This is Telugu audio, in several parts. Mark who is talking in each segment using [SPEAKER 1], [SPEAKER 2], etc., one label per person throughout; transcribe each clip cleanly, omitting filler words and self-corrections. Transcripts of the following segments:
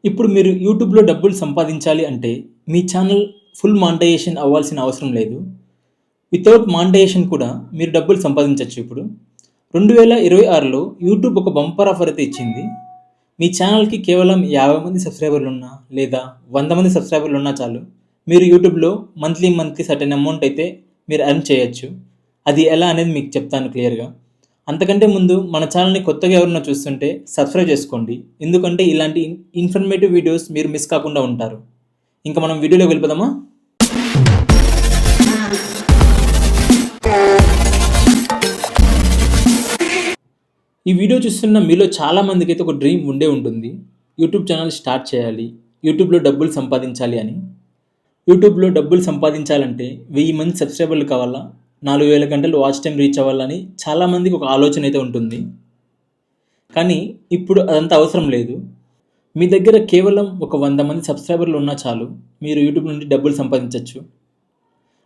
[SPEAKER 1] ఇప్పుడు మీరు యూట్యూబ్‌లో డబ్బులు సంపాదించాలి అంటే, మీ ఛానల్ ఫుల్ మానిటైజేషన్ అవ్వాల్సిన అవసరం లేదు. వితౌట్ మానిటైజేషన్ కూడా మీరు డబ్బులు సంపాదించొచ్చు ఇప్పుడు. 2026లో యూట్యూబ్ ఒక బంపర్ ఆఫర్ అయితే ఇచ్చింది. మీ ఛానల్‌కి కేవలం 50 మంది సబ్‌స్క్రైబర్లున్నా, లేదా 100 మంది సబ్‌స్క్రైబర్లున్నా చాలు. మీరు యూట్యూబ్‌లో మంత్లీ సర్టెన్ అమౌంట్ అయితే మీరు ఎర్న్ చేయొచ్చు. అది ఎలా అనేది మీకు చెప్తాను క్లియర్‌గా. అంతకంటే ముందు మన ఛానల్‌ని కొత్తగా ఎవరైనా చూస్తుంటే సబ్స్క్రైబ్ చేసుకోండి. ఎందుకంటే ఇలాంటి ఇన్ఫర్మేటివ్ వీడియోస్ మీరు మిస్ కాకుండా ఉంటారు. ఇంకా మనం వీడియోలోకి వెళ్ళిపోదామా? ఈ వీడియో చూస్తున్న మీలో చాలా మందికైతే ఒక డ్రీమ్ ఉండే ఉంటుంది. యూట్యూబ్ ఛానల్ స్టార్ట్ చేయాలి, యూట్యూబ్‌లో డబ్బులు సంపాదించాలి అని. యూట్యూబ్‌లో డబ్బులు సంపాదించాలంటే 1000 మంది సబ్స్క్రైబర్లు కావాలా, 4000 గంటలు వాచ్ టైమ్ రీచ్ అవ్వాలని చాలామందికి ఒక ఆలోచన అయితే ఉంటుంది. కానీ ఇప్పుడు అదంతా అవసరం లేదు. మీ దగ్గర కేవలం ఒక 100 మంది సబ్స్క్రైబర్లు ఉన్నా చాలు, మీరు యూట్యూబ్ నుండి డబ్బులు సంపాదించొచ్చు.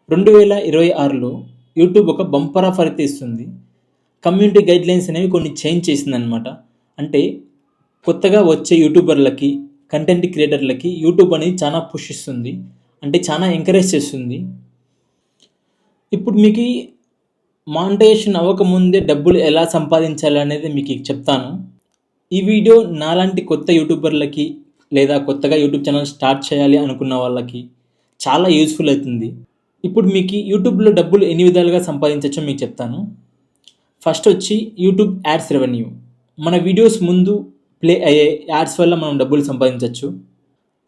[SPEAKER 1] 2026లో యూట్యూబ్ ఒక బంపర్ ఆఫర్ అయితే ఇస్తుంది. కమ్యూనిటీ గైడ్లైన్స్ అనేవి కొన్ని చేంజ్ చేసిందనమాట. అంటే కొత్తగా వచ్చే యూట్యూబర్లకి, కంటెంట్ క్రియేటర్లకి యూట్యూబ్ అనేది చాలా పుష్ ఇస్తుంది. అంటే చాలా ఎంకరేజ్ చేస్తుంది. ఇప్పుడు మీకు మానిటైజేషన్ అవ్వకముందే డబ్బులు ఎలా సంపాదించాలి అనేది మీకు చెప్తాను. ఈ వీడియో నాలాంటి కొత్త యూట్యూబర్లకి, లేదా కొత్తగా యూట్యూబ్ ఛానల్ స్టార్ట్ చేయాలి అనుకున్న వాళ్ళకి చాలా యూజ్ఫుల్ అవుతుంది. ఇప్పుడు మీకు యూట్యూబ్‌లో డబ్బులు ఎన్ని విధాలుగా సంపాదించవచ్చో మీకు చెప్తాను. ఫస్ట్ వచ్చి యూట్యూబ్ యాడ్స్ రెవెన్యూ. మన వీడియోస్ ముందు ప్లే అయ్యే యాడ్స్ వల్ల మనం డబ్బులు సంపాదించవచ్చు.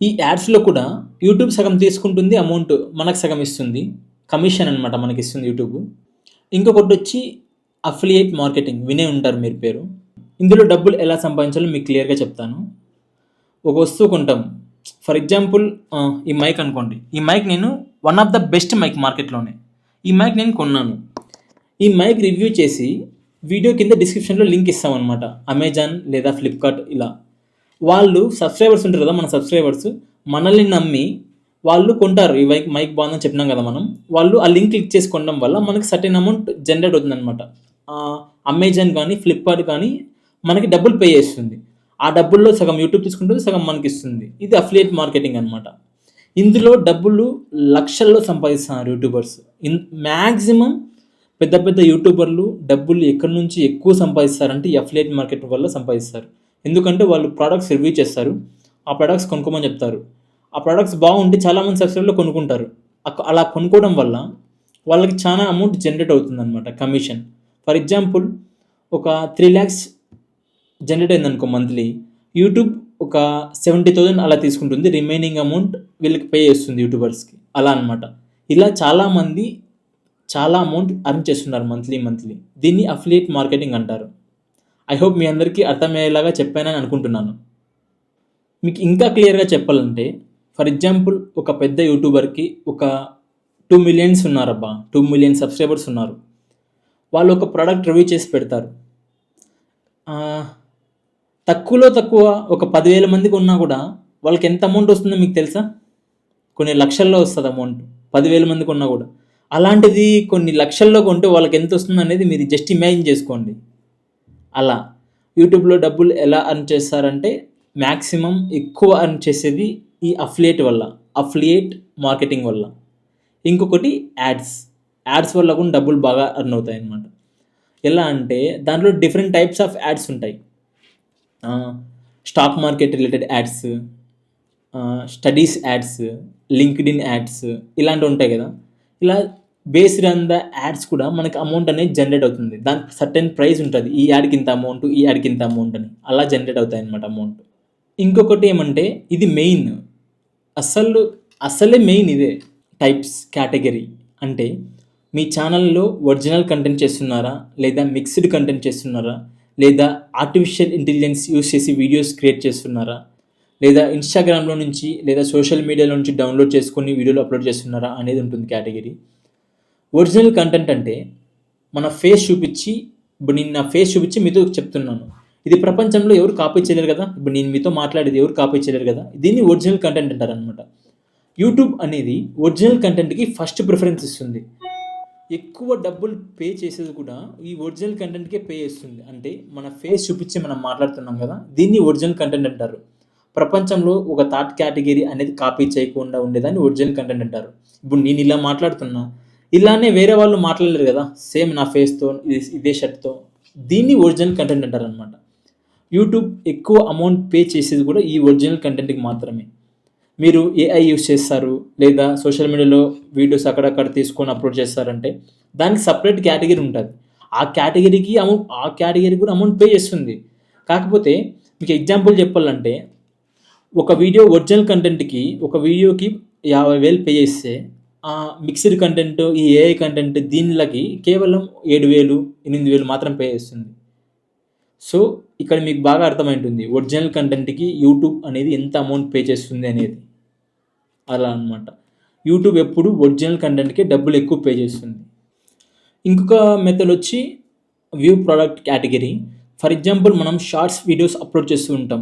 [SPEAKER 1] ఈ యాడ్స్‌లో కూడా యూట్యూబ్ సగం తీసుకుంటుంది, అమౌంట్ మనకు సగం ఇస్తుంది. కమిషన్ అనమాట మనకి ఇస్తుంది యూట్యూబ్. ఇంకొకటి వచ్చి అఫిలియేట్ మార్కెటింగ్, వినే ఉంటారు మీరు పేరు. ఇందులో డబ్బులు ఎలా సంపాదించాలో మీకు క్లియర్‌గా చెప్తాను. ఒక వస్తువు కొంటాం. ఫర్ ఎగ్జాంపుల్ ఈ మైక్ అనుకోండి. ఈ మైక్ నేను one of the best mike మార్కెట్‌లోనే. ఈ మైక్ నేను కొన్నాను. ఈ మైక్ రివ్యూ చేసి వీడియో కింద డిస్క్రిప్షన్‌లో లింక్ ఇస్తామన్నమాట. అమెజాన్ లేదా ఫ్లిప్‌కార్ట్ ఇలా. వాళ్ళు సబ్స్క్రైబర్స్ ఉంటారు కదా, మన సబ్స్క్రైబర్స్ మనల్ని నమ్మి వాళ్ళు కొంటారు. ఈ మైక్ బాగుందని చెప్పినాం కదా మనం. వాళ్ళు ఆ లింక్ క్లిక్ చేసి కొనడం వల్ల మనకి సర్టెన్ అమౌంట్ జనరేట్ అవుతుందన్నమాట. అమెజాన్ కానీ, ఫ్లిప్‌కార్ట్ కానీ మనకి డబ్బులు పే చేస్తుంది. ఆ డబ్బుల్లో సగం యూట్యూబ్ తీసుకుంటుంది, సగం మనకి ఇస్తుంది. ఇది అఫిలియేట్ మార్కెటింగ్ అనమాట. ఇందులో డబ్బులు లక్షల్లో సంపాదిస్తున్నారు యూట్యూబర్స్. మ్యాక్సిమం పెద్ద పెద్ద యూట్యూబర్లు డబ్బులు ఎక్కడి నుంచి ఎక్కువ సంపాదిస్తారంటే ఈ అఫిలియేట్ మార్కెట్ వల్ల సంపాదిస్తారు. ఎందుకంటే వాళ్ళు ప్రోడక్ట్స్ రివ్యూ చేస్తారు, ఆ ప్రోడక్ట్స్ కొనుక్కోమని చెప్తారు. ఆ ప్రోడక్ట్స్ బాగుంటే చాలామంది సబ్స్క్రైబర్లు కొనుక్కుంటారు. అలా కొనుక్కోవడం వల్ల వాళ్ళకి చాలా అమౌంట్ జనరేట్ అవుతుందన్నమాట, కమిషన్. ఫర్ ఎగ్జాంపుల్ ఒక 3 lakhs జనరేట్ అయిందనుకో మంత్లీ, యూట్యూబ్ ఒక 70,000 అలా తీసుకుంటుంది. రిమైనింగ్ అమౌంట్ వీళ్ళకి పే చేస్తుంది యూట్యూబర్స్కి. అలా అనమాట. ఇలా చాలామంది చాలా అమౌంట్ అర్న్ చేస్తున్నారు మంత్లీ. దీన్ని అఫిలియేట్ మార్కెటింగ్ అంటారు. ఐ హోప్ మీ అందరికీ అర్థమయ్యేలాగా చెప్పానని అనుకుంటున్నాను. మీకు ఇంకా క్లియర్‌గా చెప్పాలంటే, ఫర్ ఎగ్జాంపుల్ ఒక పెద్ద యూట్యూబర్‌కి ఒక 2 మిలియన్స్ ఉన్నారబ్బా. 2 మిలియన్ సబ్స్క్రైబర్స్ ఉన్నారు. వాళ్ళు ఒక ప్రోడక్ట్ రివ్యూ చేసి పెడతారు. తక్కువలో తక్కువ ఒక 10,000 మందికి ఉన్నా కూడా వాళ్ళకి ఎంత అమౌంట్ వస్తుందో మీకు తెలుసా? కొన్ని లక్షల్లో వస్తుంది అమౌంట్. 10,000 మందికి ఉన్నా కూడా. అలాంటిది కొన్ని లక్షల్లో కొంటే వాళ్ళకి ఎంత వస్తుంది అనేది మీరు జస్ట్ ఇమాజిన్ చేసుకోండి. అలా యూట్యూబ్‌లో డబ్బులు ఎలా అర్న్ చేస్తారంటే, మ్యాక్సిమం ఎక్కువ అర్న్ చేసేది ఈ అఫిలియేట్ వల్ల, అఫిలియేట్ మార్కెటింగ్ వల్ల. ఇంకొకటి యాడ్స్ వల్ల కూడా డబ్బులు బాగా అర్న్ అవుతాయి అన్నమాట. ఎలా అంటే దాంట్లో డిఫరెంట్ టైప్స్ ఆఫ్ యాడ్స్ ఉంటాయి. Stock market related ads, studies ads, LinkedIn ads ఇలాంటివి ఉంటాయి కదా. ఇలా బేస్డ్ ఆన్ ద యాడ్స్ కూడా మనకి అమౌంట్ అనేది జనరేట్ అవుతుంది. దానికి సర్టెన్ ప్రైస్ ఉంటుంది. ఈ యాడ్కి ఇంత అమౌంట్, ఈ యాడ్కి ఇంత అమౌంట్ అని అలా జనరేట్ అవుతాయి అన్నమాట అమౌంట్. ఇంకొకటి ఏమంటే ఇది మెయిన్, అసలే మెయిన్ ఇదే టైప్స్ కేటగిరీ. అంటే మీ ఛానల్లో ఒరిజినల్ కంటెంట్ చేస్తున్నారా, లేదా మిక్స్డ్ కంటెంట్ చేస్తున్నారా, లేదా ఆర్టిఫిషియల్ ఇంటెలిజెన్స్ యూస్ చేసి వీడియోస్ క్రియేట్ చేస్తున్నారా, లేదా ఇన్స్టాగ్రామ్లో నుంచి లేదా సోషల్ మీడియాలో నుంచి డౌన్లోడ్ చేసుకొని వీడియోలు అప్లోడ్ చేస్తున్నారా అనేది ఉంటుంది కేటగిరీ. ఒరిజినల్ కంటెంట్ అంటే మన ఫేస్ చూపించి, ఇప్పుడు నేను నా ఫేస్ చూపించి మీతో చెప్తున్నాను. ఇది ప్రపంచంలో ఎవరు కాపీ చేయలేరు కదా. ఇప్పుడు నేను మీతో మాట్లాడేది ఎవరు కాపీ చేయలేరు కదా. దీన్ని ఒరిజినల్ కంటెంట్ అంటారనమాట. యూట్యూబ్ అనేది ఒరిజినల్ కంటెంట్కి ఫస్ట్ ప్రిఫరెన్స్ ఇస్తుంది. ఎక్కువ డబ్బులు పే చేసేది కూడా ఈ ఒరిజినల్ కంటెంట్కే పే చేస్తుంది. అంటే మన ఫేస్ చూపించి మనం మాట్లాడుతున్నాం కదా, దీన్ని ఒరిజినల్ కంటెంట్ అంటారు. ప్రపంచంలో ఒక థర్డ్ కేటగిరీ అనేది కాపీ చేయకుండా ఉండేదాన్ని ఒరిజినల్ కంటెంట్ అంటారు. ఇప్పుడు నేను ఇలా మాట్లాడుతున్నా, ఇలానే వేరే వాళ్ళు మాట్లాడలేరు కదా! సేమ్ నా ఫేస్‌తో ఇదే షర్ట్‌తో. దీన్ని ఒరిజినల్ కంటెంట్ అంటారనమాట. యూట్యూబ్ ఎక్కువ అమౌంట్ పే చేసేది కూడా ఈ ఒరిజినల్ కంటెంట్‌కి మాత్రమే. మీరు ఏఐ యూజ్ చేస్తారు, లేదా సోషల్ మీడియాలో వీడియోస్ అక్కడక్కడ తీసుకొని అప్లోడ్ చేస్తారంటే దానికి సెపరేట్ కేటగిరీ ఉంటుంది. ఆ కేటగిరీ కూడా అమౌంట్ పే చేస్తుంది. కాకపోతే మీకు ఎగ్జాంపుల్ చెప్పాలంటే ఒక వీడియో ఒరిజినల్ కంటెంట్‌కి ఒక వీడియోకి 50,000 పే చేస్తే మిక్స్డ్ కంటెంట్, ఈ ఏఐ కంటెంట్ దీనిలకి కేవలం 7,000, 8,000 మాత్రం పే చేస్తుంది. సో ఇక్కడ మీకు బాగా అర్థమైంటుంది ఒరిజినల్ కంటెంట్‌కి యూట్యూబ్ అనేది ఎంత అమౌంట్ పే చేస్తుంది అనేది. అలా అనమాట. యూట్యూబ్ ఎప్పుడు ఒరిజినల్ కంటెంట్‌కే డబ్బులు ఎక్కువ పే చేస్తుంది. ఇంకొక మెథడ్ వచ్చి view product category. For example మనం షార్ట్స్ వీడియోస్ అప్లోడ్ చేస్తూ ఉంటాం.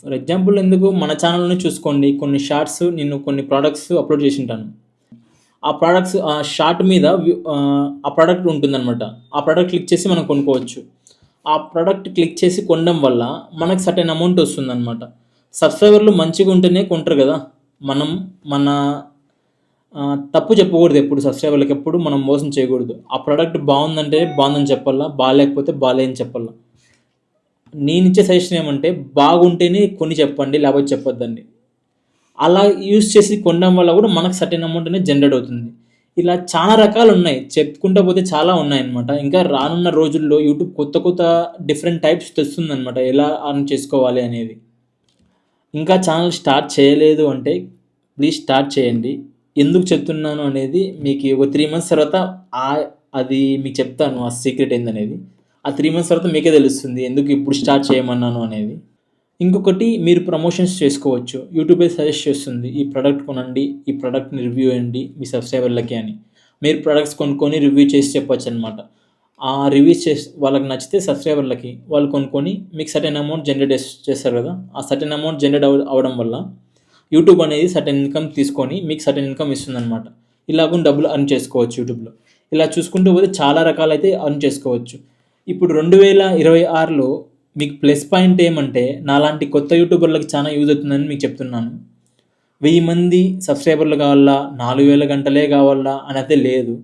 [SPEAKER 1] ఫర్ ఎగ్జాంపుల్ ఎందుకు మన ఛానల్‌ని చూసుకోండి, కొన్ని షార్ట్స్ నేను కొన్ని ప్రొడక్ట్స్ అప్లోడ్ చేసి ఉంటాను. ఆ ప్రొడక్ట్స్ షార్ట్ మీద ఆ ప్రొడక్ట్ ఉంటుందన్నమాట. ఆ ప్రొడక్ట్ క్లిక్ చేసి మనం కొనుక్కోవచ్చు. ఆ ప్రొడక్ట్ క్లిక్ చేసి కొనడం వల్ల మనకు సర్టెన్ అమౌంట్ వస్తుందన్నమాట. సబ్స్క్రైబర్లు మంచిగా ఉంటేనే కొంటారు కదా! మనం మన తప్పు చెప్పకూడదు ఎప్పుడు, సబ్స్క్రైబర్లకి ఎప్పుడు మనం మోసం చేయకూడదు. ఆ ప్రోడక్ట్ బాగుందంటే బాగుందని చెప్పాలా, బాగాలేకపోతే బాగాలేదని చెప్పాలా. నేనిచ్చే సజెషన్ ఏమంటే బాగుంటేనే కొని చెప్పండి, లేకపోతే చెప్పొద్దండి. అలా యూజ్ చేసి కొనడం వల్ల కూడా మనకు సర్టెన్ అమౌంట్ అనేది జనరేట్ అవుతుంది. ఇలా చాలా రకాలు ఉన్నాయి, చెప్పుకుంటా పోతే చాలా ఉన్నాయన్నమాట. ఇంకా రానున్న రోజుల్లో యూట్యూబ్ కొత్త డిఫరెంట్ టైప్స్ తెస్తుందన్నమాట, ఎలా అర్న్ చేసుకోవాలి అనేది. ఇంకా ఛానల్ స్టార్ట్ చేయలేదు అంటే ప్లీజ్ స్టార్ట్ చేయండి. ఎందుకు చెప్తున్నాను అనేది మీకు ఒక 3 మంత్స్ తర్వాత అది మీకు చెప్తాను, ఆ సీక్రెట్ ఏందనేది. ఆ 3 మంత్స్ తర్వాత మీకే తెలుస్తుంది ఎందుకు ఇప్పుడు స్టార్ట్ చేయమన్నాను అనేది. ఇంకొకటి, మీరు ప్రమోషన్స్ చేసుకోవచ్చు. యూట్యూబే సజెస్ట్ చేస్తుంది, ఈ ప్రోడక్ట్ కొనండి, ఈ ప్రోడక్ట్ని రివ్యూ చేయండి మీ సబ్స్క్రైబర్లకి అని. మీరు ప్రోడక్ట్స్ కొనుక్కొని రివ్యూ చేసి చెప్పొచ్చు అనమాట. ఆ రివ్యూస్ వాళ్ళకి నచ్చితే సబ్స్క్రైబర్లకి వాళ్ళు కొనుక్కొని మీకు సర్టెన్ అమౌంట్ జనరేట్ చేస్తారు కదా. ఆ సర్టెన్ అమౌంట్ జనరేట్ అవ్వడం వల్ల యూట్యూబ్ అనేది సర్టెన్ ఇన్కమ్ తీసుకొని మీకు సర్టెన్ ఇన్కమ్ ఇస్తుందన్నమాట. ఇలాగ డబ్బులు అర్న్ చేసుకోవచ్చు యూట్యూబ్లో. ఇలా చూసుకుంటూ పోతే చాలా రకాలైతే అర్న్ చేసుకోవచ్చు. ఇప్పుడు 2026లో మీకు ప్లస్ పాయింట్ ఏమంటే, నాలాంటి కొత్త యూట్యూబర్లకు చాలా యూజ్ అవుతుందని మీకు చెప్తున్నాను. 1000 మంది సబ్స్క్రైబర్లు కావాలా, 4000 గంటలే కావాలా అని అయితే లేదు.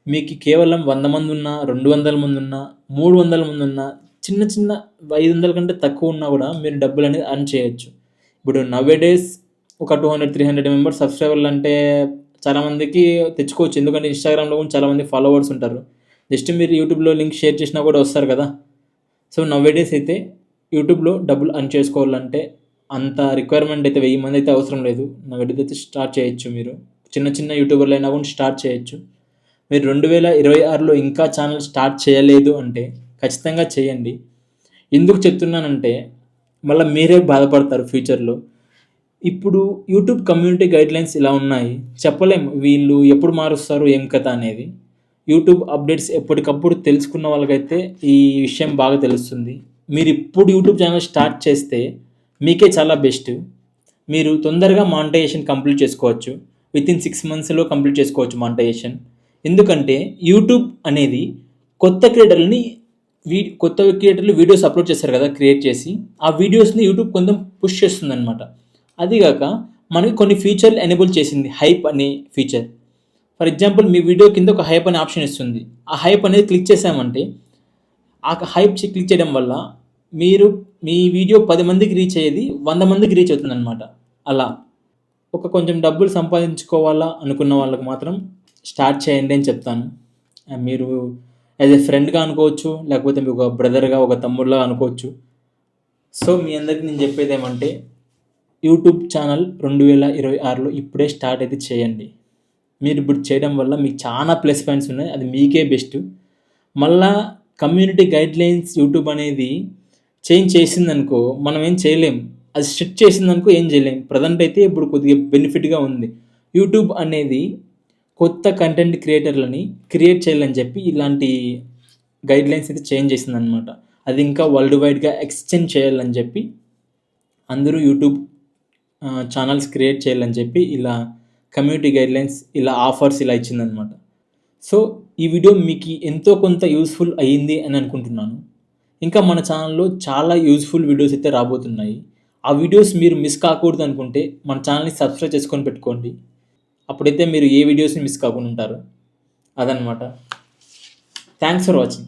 [SPEAKER 1] మీకు కేవలం 100 మంది ఉన్నా, 200 మంది ఉన్నా, 300 మంది ఉన్నా, చిన్న 500 కంటే తక్కువ ఉన్నా కూడా మీరు డబ్బులు అనేది అర్న్ చేయొచ్చు. ఇప్పుడు నవేడేస్ ఒక 200-300 మెంబర్స్ సబ్స్క్రైబర్లు అంటే చాలామందికి తెచ్చుకోవచ్చు. ఎందుకంటే ఇన్స్టాగ్రామ్లో కూడా చాలామంది ఫాలోవర్స్ ఉంటారు. జస్ట్ మీరు యూట్యూబ్లో లింక్ షేర్ చేసినా కూడా వస్తారు కదా. సో నవేడేస్ అయితే యూట్యూబ్లో డబ్బులు అర్న్ చేసుకోవాలంటే అంత రిక్వైర్మెంట్ అయితే 1000 మంది అయితే అవసరం లేదు. నవేడేస్ అయితే స్టార్ట్ చేయొచ్చు. మీరు చిన్న యూట్యూబర్లు అయినా కూడా స్టార్ట్ చేయొచ్చు. మీరు 2026లో ఇంకా ఛానల్ స్టార్ట్ చేయలేదు అంటే ఖచ్చితంగా చేయండి. ఎందుకు చెప్తున్నానంటే మళ్ళీ మీరే బాధపడతారు ఫ్యూచర్లో. ఇప్పుడు యూట్యూబ్ కమ్యూనిటీ గైడ్లైన్స్ ఇలా ఉన్నాయి, చెప్పలేం వీళ్ళు ఎప్పుడు మారుస్తారు ఏం కథ అనేది. యూట్యూబ్ అప్డేట్స్ ఎప్పటికప్పుడు తెలుసుకున్న వాళ్ళకైతే ఈ విషయం బాగా తెలుస్తుంది. మీరు ఇప్పుడు యూట్యూబ్ ఛానల్ స్టార్ట్ చేస్తే మీకే చాలా బెస్ట్. మీరు తొందరగా మానిటైజేషన్ కంప్లీట్ చేసుకోవచ్చు. వితిన్ 6 మంత్స్లో కంప్లీట్ చేసుకోవచ్చు మానిటైజేషన్. ఎందుకంటే యూట్యూబ్ అనేది కొత్త క్రియేటర్లు వీడియోస్ అప్లోడ్ చేస్తారు కదా, క్రియేట్ చేసి ఆ వీడియోస్ని యూట్యూబ్ కొంచెం పుష్ చేస్తుంది అనమాట. అదిగాక మనకి కొన్ని ఫీచర్లు ఎనేబుల్ చేసింది, హైప్ అనే feature. For example me video కింద ఒక హైప్ అనే ఆప్షన్ ఇస్తుంది. ఆ హైప్ అనేది క్లిక్ చేసామంటే ఆ హైప్ క్లిక్ చేయడం వల్ల మీ వీడియో 10 మందికి రీచ్ అయ్యేది 100 మందికి రీచ్ అవుతుంది అనమాట. అలా కొంచెం డబ్బులు సంపాదించుకోవాలా అనుకున్న వాళ్ళకి మాత్రం స్టార్ట్ చేయండి అని చెప్తాను. మీరు యాజ్ ఎ ఫ్రెండ్గా అనుకోవచ్చు, లేకపోతే మీకు ఒక బ్రదర్గా, ఒక తమ్ముడుగా అనుకోవచ్చు. సో మీ అందరికీ నేను చెప్పేది ఏమంటే యూట్యూబ్ ఛానల్ 2026లో ఇప్పుడే స్టార్ట్ అయితే చేయండి. మీరు ఇప్పుడు చేయడం వల్ల మీకు చాలా ప్లస్ పాయింట్స్ ఉన్నాయి, అది మీకే బెస్ట్. మళ్ళా కమ్యూనిటీ గైడ్లైన్స్ యూట్యూబ్ అనేది చేంజ్ చేసిందనుకో మనం ఏం చేయలేం, అది స్ట్రిక్ట్ చేసిందనుకో ఏం చేయలేం. ప్రజెంట్ అయితే ఇప్పుడు కొద్దిగా బెనిఫిట్గా ఉంది. యూట్యూబ్ అనేది కొత్త కంటెంట్ క్రియేటర్లని క్రియేట్ చేయాలని చెప్పి ఇలాంటి గైడ్లైన్స్ అయితే చేంజ్ చేసిందనమాట. అది ఇంకా వరల్డ్ వైడ్గా ఎక్స్టెండ్ చేయాలని చెప్పి అందరూ యూట్యూబ్ ఛానల్స్ క్రియేట్ చేయాలని చెప్పి ఇలా కమ్యూనిటీ గైడ్లైన్స్, ఇలా ఆఫర్స్ ఇలా ఇచ్చిందనమాట. సో ఈ వీడియో మీకు ఎంతో కొంత యూస్ఫుల్ అయ్యింది అని అనుకుంటున్నాను. ఇంకా మన ఛానల్లో చాలా యూస్ఫుల్ వీడియోస్ అయితే రాబోతున్నాయి. ఆ వీడియోస్ మీరు మిస్ కాకూడదు అనుకుంటే మన ఛానల్ని సబ్స్క్రైబ్ చేసుకొని పెట్టుకోండి. అప్పుడైతే మీరు ఏ వీడియోస్ని మిస్ కాకుండా ఉంటారు. అదనమాట. Thanks for watching.